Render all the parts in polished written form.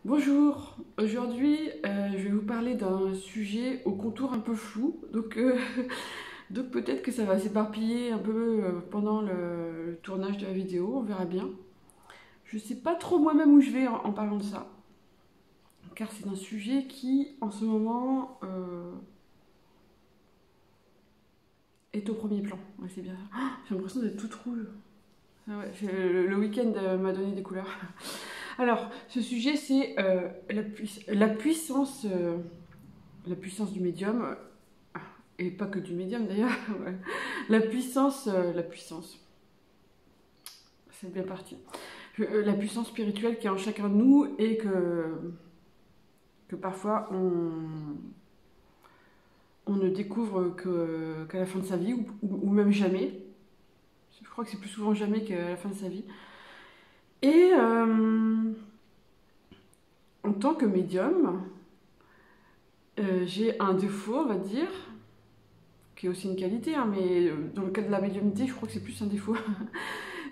Bonjour, aujourd'hui je vais vous parler d'un sujet au contour un peu flou, donc peut-être que ça va s'éparpiller un peu pendant le tournage de la vidéo, on verra bien. Je sais pas trop moi-même où je vais en parlant de ça, car c'est un sujet qui en ce moment est au premier plan. Ouais, c'est bien ça. J'ai l'impression d'être toute rouge. Ah ouais, le week-end m'a donné des couleurs. Alors, ce sujet c'est la puissance du médium. Et pas que du médium d'ailleurs. Ouais. La puissance, c'est bien parti. La puissance spirituelle qui est en chacun de nous et que parfois on ne découvre qu'à la fin de sa vie ou même jamais. Je crois que c'est plus souvent jamais qu'à la fin de sa vie. Et en tant que médium, j'ai un défaut, on va dire, qui est aussi une qualité, hein, mais dans le cas de la médiumnité, je crois que c'est plus un défaut.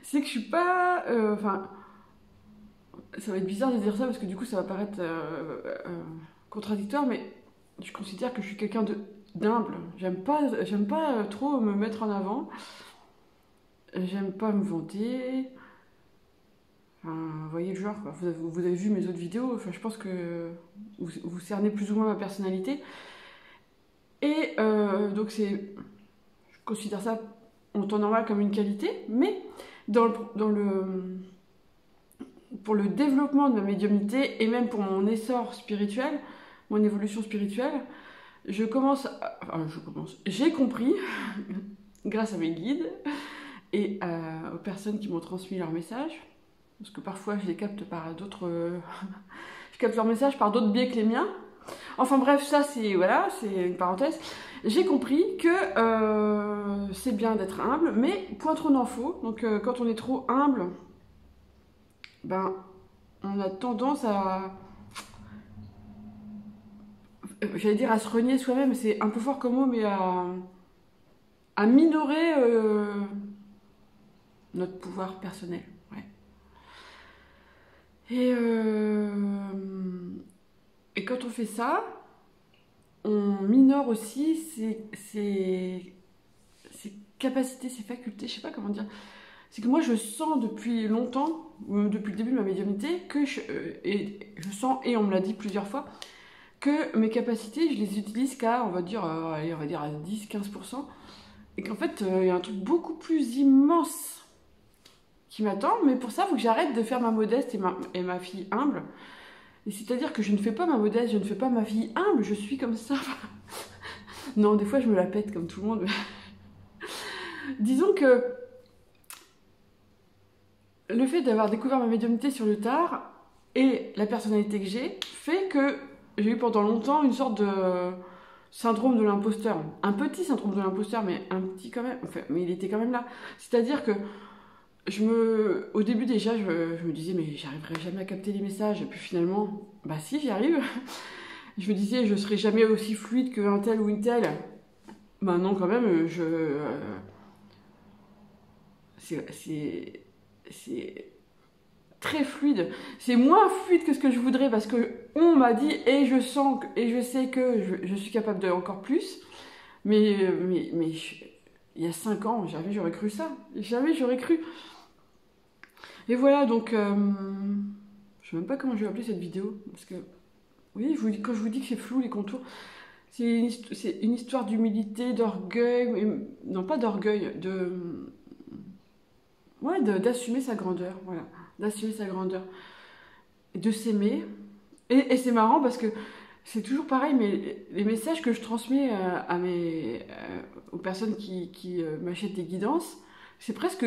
C'est que je suis pas. Enfin, ça va être bizarre de dire ça parce que du coup ça va paraître contradictoire, mais je considère que je suis quelqu'un d'humble. J'aime pas trop me mettre en avant. J'aime pas me vanter. Enfin, vous voyez le genre, quoi. Vous avez vu mes autres vidéos, enfin, je pense que vous cernez plus ou moins ma personnalité. Et donc je considère ça en temps normal comme une qualité, mais pour le développement de ma médiumnité et même pour mon essor spirituel, mon évolution spirituelle, j'ai compris, grâce à mes guides et aux personnes qui m'ont transmis leurs messages, parce que parfois je les capte par d'autres, je capte leurs messages par d'autres biais que les miens. Enfin bref, ça c'est voilà, c'est une parenthèse. J'ai compris que c'est bien d'être humble, mais point trop n'en faut. Donc quand on est trop humble, ben on a tendance j'allais dire à se renier soi-même, c'est un peu fort comme mot, mais à minorer notre pouvoir personnel. Ouais. Et, et quand on fait ça, on minore aussi ses capacités, ses facultés, je sais pas comment dire. C'est que moi je sens depuis longtemps, depuis le début de ma médiumnité, que je sens, et on me l'a dit plusieurs fois, que mes capacités, je les utilise qu'à, allez, on va dire à 10-15%, et qu'en fait, il y a un truc beaucoup plus immense qui m'attend, mais pour ça, il faut que j'arrête de faire ma modeste et ma fille humble. Et c'est-à-dire que je ne fais pas ma modeste, je ne fais pas ma fille humble, je suis comme ça. Non, des fois, je me la pète comme tout le monde. Disons que le fait d'avoir découvert ma médiumnité sur le tard et la personnalité que j'ai fait que j'ai eu pendant longtemps une sorte de syndrome de l'imposteur. Un petit syndrome de l'imposteur, mais un petit quand même. Enfin, mais il était quand même là. C'est-à-dire que au début déjà, je me disais, mais j'arriverai jamais à capter les messages. Et puis finalement, bah si, j'y arrive. Je me disais, je serai jamais aussi fluide qu'un tel ou une telle. Bah non, quand même, c'est très fluide. C'est moins fluide que ce que je voudrais parce que on m'a dit et je sens et je sais que je suis capable de encore plus. Mais il y a 5 ans, jamais j'aurais cru ça. Jamais j'aurais cru. Et voilà, donc je sais même pas comment je vais appeler cette vidéo parce que oui, quand je vous dis que c'est flou les contours, c'est une histoire d'humilité, d'orgueil, non pas d'orgueil, d'assumer sa grandeur, voilà, d'assumer sa grandeur, et de s'aimer. Et c'est marrant parce que c'est toujours pareil, mais les messages que je transmets aux personnes qui m'achètent des guidances, c'est presque,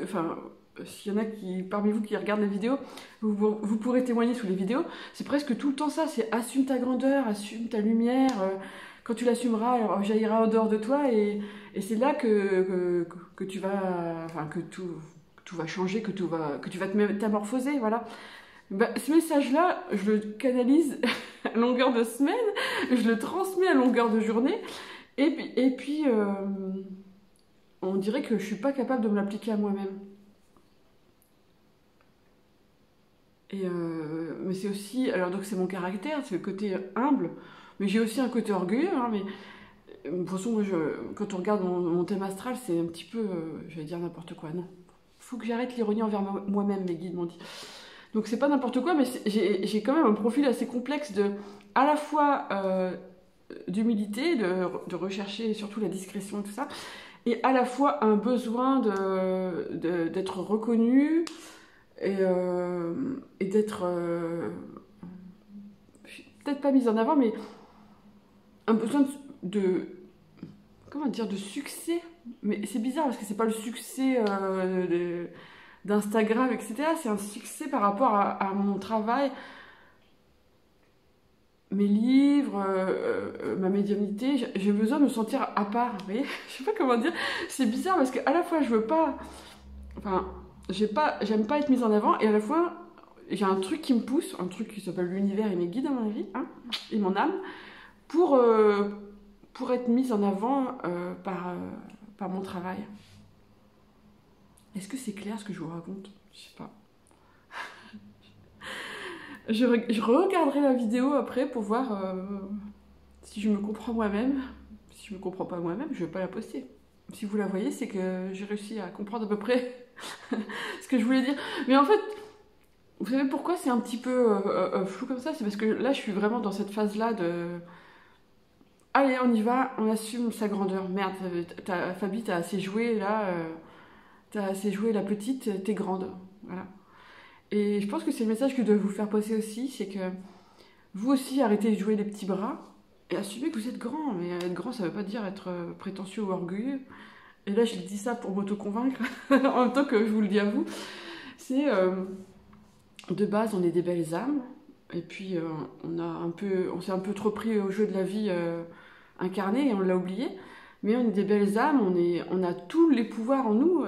enfin, s'il y en a parmi vous qui regardent les vidéos, vous pourrez témoigner sous les vidéos, c'est presque tout le temps ça, c'est assume ta grandeur, assume ta lumière, quand tu l'assumeras, alors jaillira au dehors de toi, et c'est là que tu vas, enfin, que tout va changer, que tu vas te métamorphoser, voilà. Bah, ce message-là, je le canalise à longueur de semaine, je le transmets à longueur de journée, et puis on dirait que je suis pas capable de me l'appliquer à moi-même. mais c'est aussi, alors donc c'est mon caractère, c'est le côté humble, mais j'ai aussi un côté orgueilleux, hein, mais de toute façon, moi, quand on regarde mon thème astral, c'est un petit peu, je vais dire n'importe quoi, non. Faut que j'arrête l'ironie envers moi-même, mes guides m'ont dit. Donc c'est pas n'importe quoi, mais j'ai quand même un profil assez complexe de, à la fois d'humilité, de rechercher surtout la discrétion et tout ça, et à la fois un besoin d'être reconnu et d'être peut-être pas mise en avant, mais un besoin comment dire, de succès. Mais c'est bizarre parce que c'est pas le succès d'Instagram, etc. C'est un succès par rapport à mon travail, mes livres, ma médiumnité. J'ai besoin de me sentir à part, vous voyez. Je sais pas comment dire. C'est bizarre parce qu'à la fois je veux pas, enfin, j'aime pas être mise en avant, et à la fois j'ai un truc qui me pousse, un truc qui s'appelle l'univers et mes guides à mon avis, hein, et mon âme, pour être mise en avant par mon travail. Est-ce que c'est clair ce que je vous raconte? Je sais pas. Je regarderai la vidéo après pour voir si je me comprends moi-même. Si je me comprends pas moi-même, je vais pas la poster. Si vous la voyez, c'est que j'ai réussi à comprendre à peu près ce que je voulais dire. Mais en fait, vous savez pourquoi c'est un petit peu flou comme ça? C'est parce que là, je suis vraiment dans cette phase-là de... Allez, on y va, on assume sa grandeur. Merde, Fabi, t'as assez joué, là. T'as assez joué la petite, t'es grande. Voilà. Et je pense que c'est le message que je dois vous faire passer aussi, c'est que vous aussi, arrêtez de jouer les petits bras et assumez que vous êtes grand. Mais être grand, ça veut pas dire être prétentieux ou orgueilleux. Et là, je dis ça pour m'auto-convaincre, en même temps que je vous le dis à vous. C'est, de base, on est des belles âmes. Et puis, on s'est un peu trop pris au jeu de la vie incarnée et on l'a oublié. Mais on est des belles âmes, on a tous les pouvoirs en nous.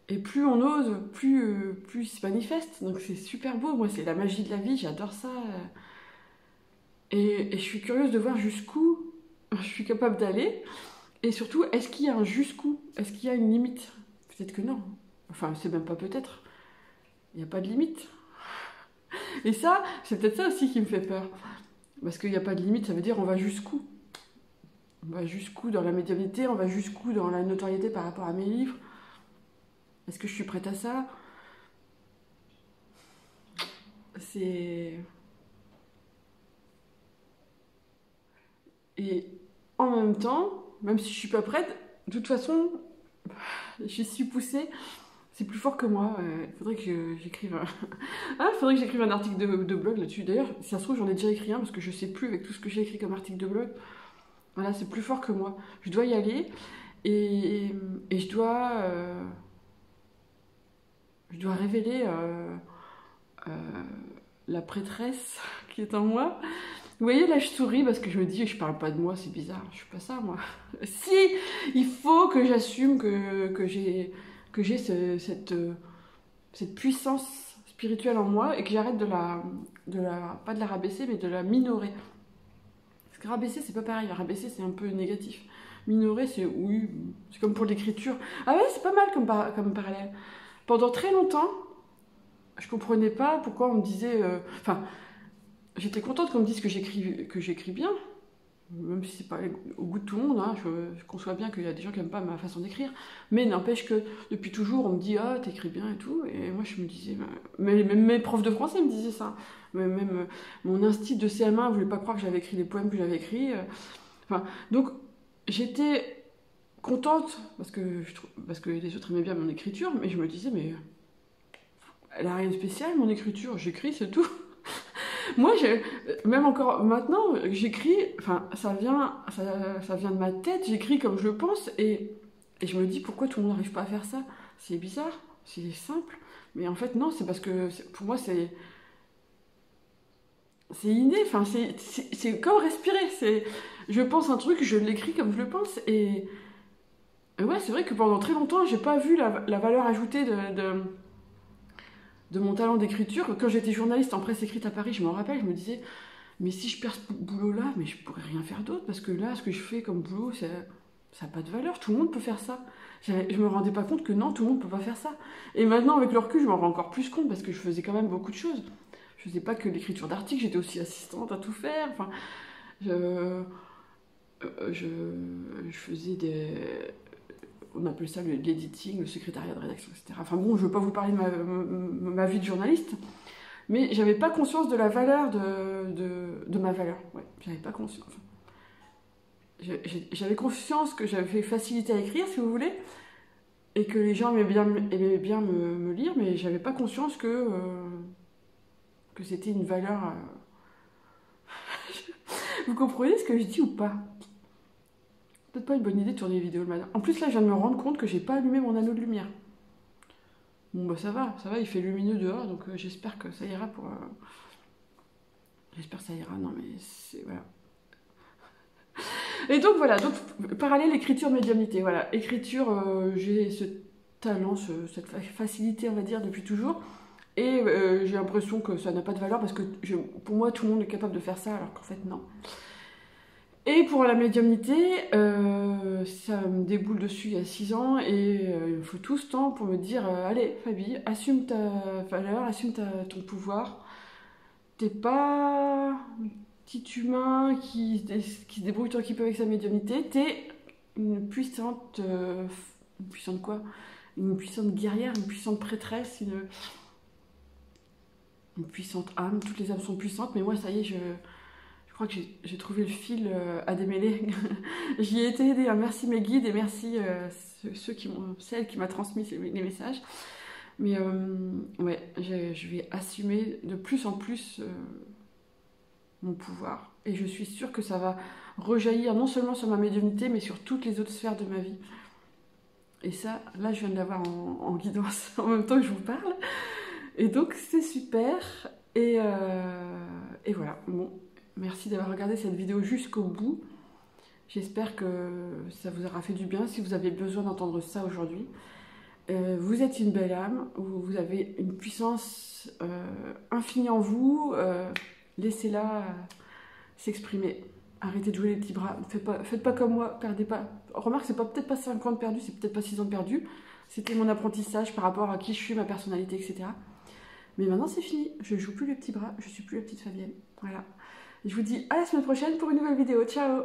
Et plus on ose, plus il se manifeste. Donc c'est super beau, moi c'est la magie de la vie, j'adore ça. Et je suis curieuse de voir jusqu'où je suis capable d'aller. Et surtout, est-ce qu'il y a un jusqu'où? Est-ce qu'il y a une limite? Peut-être que non. Enfin, c'est même pas peut-être. Il n'y a pas de limite. Et ça, c'est peut-être ça aussi qui me fait peur. Parce qu'il n'y a pas de limite, ça veut dire on va jusqu'où? On va jusqu'où dans la médiumnité? On va jusqu'où dans la notoriété par rapport à mes livres? Est-ce que je suis prête à ça? C'est... Et en même temps, même si je suis pas prête, de toute façon, je suis poussée. C'est plus fort que moi. Il faudrait que j'écrive un article de blog là-dessus. D'ailleurs, si ça se trouve, j'en ai déjà écrit un parce que je sais plus avec tout ce que j'ai écrit comme article de blog. Voilà, c'est plus fort que moi. Je dois y aller et je dois révéler la prêtresse qui est en moi. Vous voyez, là, je souris parce que je me dis, je parle pas de moi, c'est bizarre, je suis pas ça, moi. Si, il faut que j'assume que j'ai cette puissance spirituelle en moi et que j'arrête pas de la rabaisser, mais de la minorer. Parce que rabaisser, c'est pas pareil. Rabaisser, c'est un peu négatif. Minorer, c'est oui, c'est comme pour l'écriture. Ah ouais, c'est pas mal comme parallèle. Pendant très longtemps, je comprenais pas pourquoi on me disait... Enfin, j'étais contente qu'on me dise que j'écris bien, même si c'est pas au goût de tout le monde, hein, je conçois bien qu'il y a des gens qui n'aiment pas ma façon d'écrire, mais n'empêche que depuis toujours on me dit ah t'écris bien et tout, et moi je me disais, même mes profs de français me disaient ça, même mon instit de CM1 voulait pas croire que j'avais écrit les poèmes que j'avais écrits, enfin, donc j'étais contente parce que les autres aimaient bien mon écriture, mais je me disais mais elle a rien de spécial mon écriture, j'écris c'est tout. Moi, même encore maintenant, j'écris, enfin, ça vient de ma tête, j'écris comme je le pense, et je me dis pourquoi tout le monde n'arrive pas à faire ça. C'est bizarre, c'est simple, mais en fait non, c'est parce que pour moi c'est inné, enfin c'est comme respirer, je pense un truc, je l'écris comme je le pense, et ouais, c'est vrai que pendant très longtemps, j'ai pas vu la valeur ajoutée de mon talent d'écriture. Quand j'étais journaliste en presse écrite à Paris, je m'en rappelle, je me disais, mais si je perds ce boulot-là, mais je pourrais rien faire d'autre, parce que là, ce que je fais comme boulot, ça n'a pas de valeur, tout le monde peut faire ça. Je me rendais pas compte que non, tout le monde peut pas faire ça. Et maintenant, avec le recul, je m'en rends encore plus compte, parce que je faisais quand même beaucoup de choses. Je faisais pas que l'écriture d'articles, j'étais aussi assistante à tout faire. Enfin, je, je faisais des... On appelle ça l'editing, le secrétariat de rédaction, etc. Enfin bon, je ne veux pas vous parler de ma vie de journaliste, mais j'avais pas conscience de la valeur de ma valeur. Ouais, j'avais pas conscience. J'avais conscience que j'avais facilité à écrire, si vous voulez, et que les gens aimaient bien me lire, mais j'avais pas conscience que c'était une valeur. Vous comprenez ce que je dis ou pas? Peut-être pas une bonne idée de tourner des vidéos le matin. En plus, là, je viens de me rendre compte que j'ai pas allumé mon anneau de lumière. Bon, bah ça va, il fait lumineux dehors, donc j'espère que ça ira pour... J'espère que ça ira, non mais c'est... Voilà. Et donc voilà, donc parallèle écriture médiumnité, voilà. Écriture, j'ai ce talent, cette facilité, on va dire, depuis toujours. Et j'ai l'impression que ça n'a pas de valeur parce que pour moi, tout le monde est capable de faire ça, alors qu'en fait, non. Et pour la médiumnité, ça me déboule dessus il y a 6 ans et il me faut tout ce temps pour me dire allez Fabi, assume ta valeur, assume ton pouvoir. T'es pas un petit humain qui se débrouille tant qu'il peut avec sa médiumnité, t'es une puissante... une puissante quoi? Une puissante guerrière, une puissante prêtresse, une puissante âme. Toutes les âmes sont puissantes, mais moi ça y est, je crois que j'ai trouvé le fil à démêler. J'y ai été aidée. Hein. Merci mes guides et merci celle qui m'a transmis les messages. Mais ouais, je vais assumer de plus en plus mon pouvoir. Et je suis sûre que ça va rejaillir non seulement sur ma médiumnité, mais sur toutes les autres sphères de ma vie. Et ça, là, je viens de l'avoir en guidance en même temps que je vous parle. Et donc, c'est super. Et voilà. Bon. Merci d'avoir regardé cette vidéo jusqu'au bout. J'espère que ça vous aura fait du bien si vous avez besoin d'entendre ça aujourd'hui. Vous êtes une belle âme, vous avez une puissance infinie en vous. Laissez-la s'exprimer. Arrêtez de jouer les petits bras. Faites pas comme moi, perdez pas. Remarque, c'est peut-être pas 5 ans de perdu, c'est peut-être pas 6 ans de perdu. C'était mon apprentissage par rapport à qui je suis, ma personnalité, etc. Mais maintenant, c'est fini. Je joue plus les petits bras, je suis plus la petite Fabienne. Voilà. Je vous dis à la semaine prochaine pour une nouvelle vidéo. Ciao!